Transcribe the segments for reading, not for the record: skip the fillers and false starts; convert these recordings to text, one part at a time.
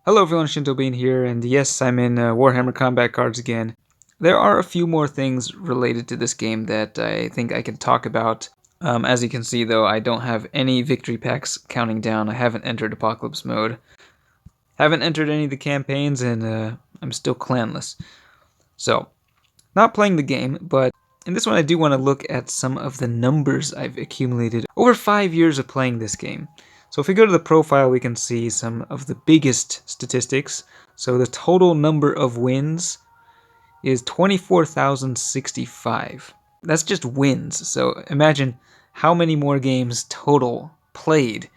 Hello everyone, Shinto Bean here, and yes, I'm in Warhammer Combat Cards again. There are a few more things related to this game that I think I can talk about. As you can see though, I don't have any victory packs counting down. I haven't entered Apocalypse mode. Haven't entered any of the campaigns, and I'm still clanless. So, not playing the game, but in this one I do want to look at some of the numbers I've accumulated over 5 years of playing this game. So if we go to the profile, we can see some of the biggest statistics. So the total number of wins is 24,065. That's just wins. So imagine how many more games total played.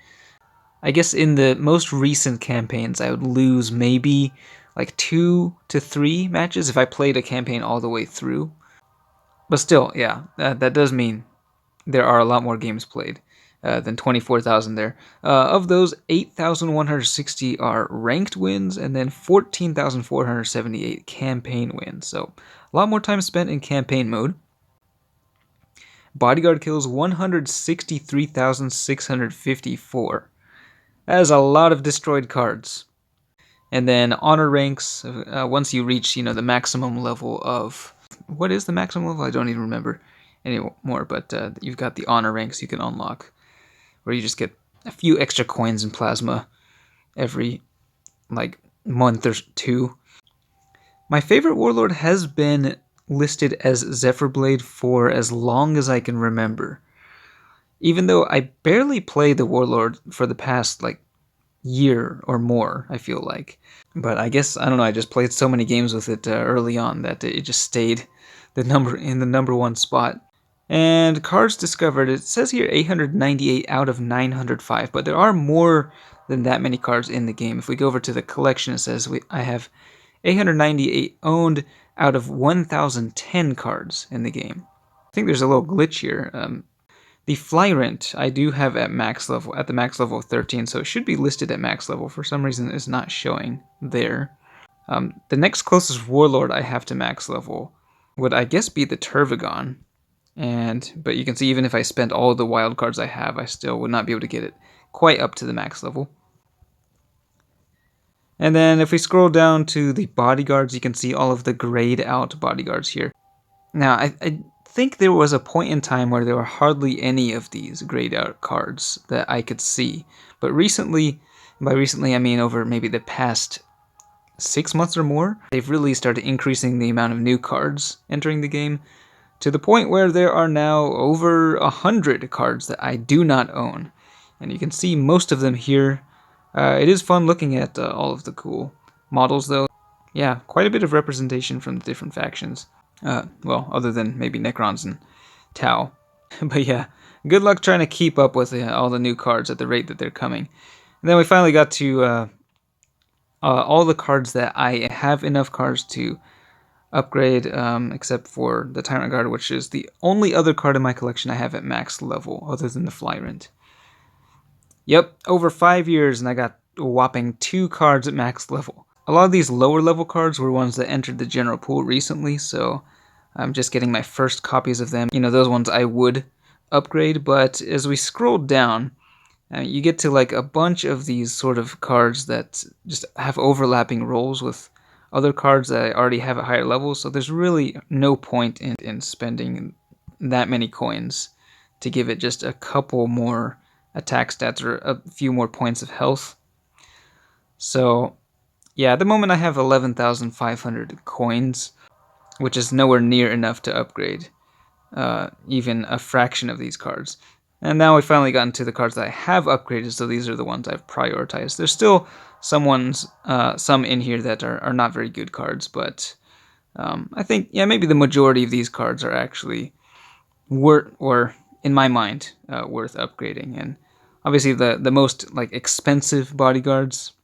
I guess in the most recent campaigns, I would lose maybe like 2 to 3 matches if I played a campaign all the way through. But still, yeah, that does mean there are a lot more games played than 24,000 there. Of those, 8,160 are ranked wins, and then 14,478 campaign wins. So a lot more time spent in campaign mode. Bodyguard kills 163,654. That is a lot of destroyed cards. And then honor ranks, once you reach, the maximum level of... What is the maximum level? I don't even remember anymore, but you've got the honor ranks you can unlock, where you just get a few extra coins in plasma every, month or two. My favorite warlord has been listed as Zephyrblade for as long as I can remember. Even though I barely play the warlord for the past, year or more, I feel like. But I guess, I don't know, I just played so many games with it early on that it just stayed in the number one spot. And cards discovered, it says here 898 out of 905, but there are more than that many cards in the game. If we go over to the collection, it says I have 898 owned out of 1,010 cards in the game. I think there's a little glitch here. The Flyrant I do have at the max level of 13, so it should be listed at max level. For some reason, it's not showing there. The next closest warlord I have to max level would, I guess, be the Tervigon. But you can see, even if I spent all the wild cards I have, I still would not be able to get it quite up to the max level. And then if we scroll down to the bodyguards, you can see all of the grayed out bodyguards here. Now, I think there was a point in time where there were hardly any of these grayed out cards that I could see. But recently, by recently I mean over maybe the past 6 months or more, they've really started increasing the amount of new cards entering the game, to the point where there are now over 100 cards that I do not own. And you can see most of them here. It is fun looking at all of the cool models, though. Yeah, quite a bit of representation from the different factions. Well, other than maybe Necrons and Tau. But yeah, good luck trying to keep up with all the new cards at the rate that they're coming. And then we finally got to all the cards that I have enough cards to upgrade, except for the Tyrant Guard, which is the only other card in my collection I have at max level, other than the Flyrant. Yep, over 5 years, and I got a whopping 2 cards at max level. A lot of these lower level cards were ones that entered the general pool recently, so I'm just getting my first copies of them. Those ones I would upgrade, but as we scroll down, you get to a bunch of these sort of cards that just have overlapping roles with other cards that I already have at higher levels, so there's really no point in spending that many coins to give it just a couple more attack stats or a few more points of health. So yeah, at the moment I have 11,500 coins, which is nowhere near enough to upgrade even a fraction of these cards. And now we finally gotten to the cards that I have upgraded, so these are the ones I've prioritized. There's still some in here that are not very good cards, but I think, yeah, maybe the majority of these cards are actually in my mind, worth upgrading. And obviously the most expensive bodyguards,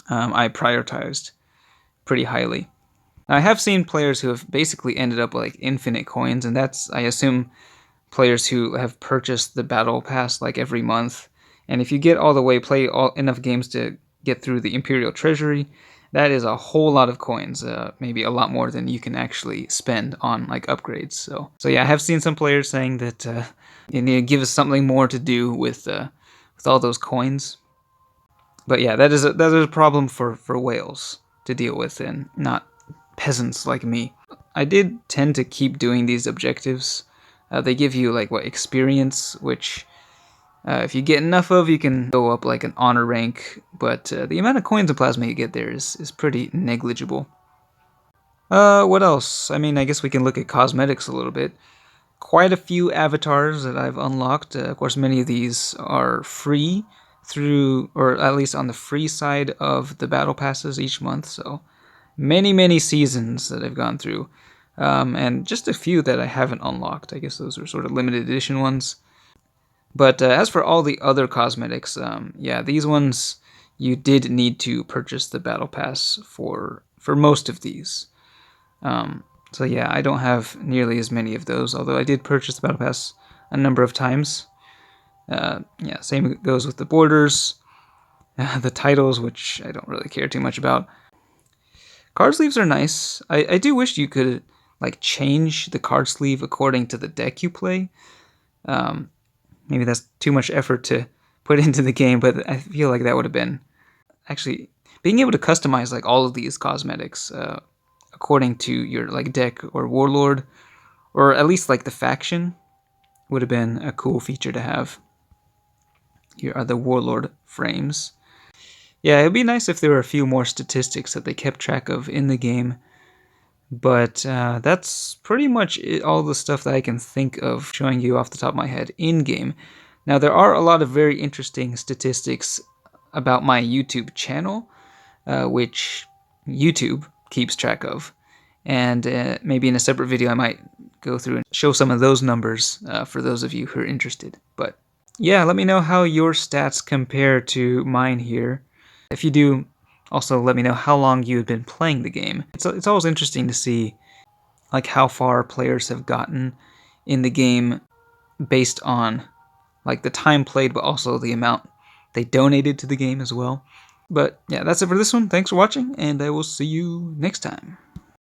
I prioritized pretty highly. Now, I have seen players who have basically ended up with infinite coins, and that's, I assume, players who have purchased the battle pass every month. And if you get all the way, play enough games to get through the Imperial Treasury, that is a whole lot of coins, maybe a lot more than you can actually spend on upgrades. So yeah, I have seen some players saying that you need to give us something more to do with all those coins. But yeah, that is a problem for whales to deal with, and not peasants like me. I did tend to keep doing these objectives. They give you like what experience, which if you get enough of, you can go up like an honor rank. But the amount of coins and plasma you get there is pretty negligible. What else? I mean, I guess we can look at cosmetics a little bit. Quite a few avatars that I've unlocked. Of course, many of these are free through, or at least on the free side of the battle passes each month. So many seasons that I've gone through, and just a few that I haven't unlocked. I guess those are sort of limited edition ones. But as for all the other cosmetics, yeah, these ones you did need to purchase the battle pass for most of these. So yeah, I don't have nearly as many of those, although I did purchase the battle pass a number of times. Yeah, same goes with the borders, the titles, which I don't really care too much about. Card sleeves are nice. I do wish you could like change the card sleeve according to the deck you play. Um, Maybe that's too much effort to put into the game, but I feel like that would have been actually being able to customize like all of these cosmetics according to your like deck or warlord, or at least like the faction, would have been a cool feature to have. Here are the warlord frames. Yeah, it'd be nice if there were a few more statistics that they kept track of in the game. But that's pretty much all the stuff that I can think of showing you off the top of my head in game. Now, there are a lot of very interesting statistics about my YouTube channel, which YouTube keeps track of. And maybe in a separate video, I might go through and show some of those numbers for those of you who are interested. But yeah, let me know how your stats compare to mine here. If you do, also let me know how long you had been playing the game. It's always interesting to see like how far players have gotten in the game based on like the time played, but also the amount they donated to the game as well. But yeah, that's it for this one. Thanks for watching, and I will see you next time.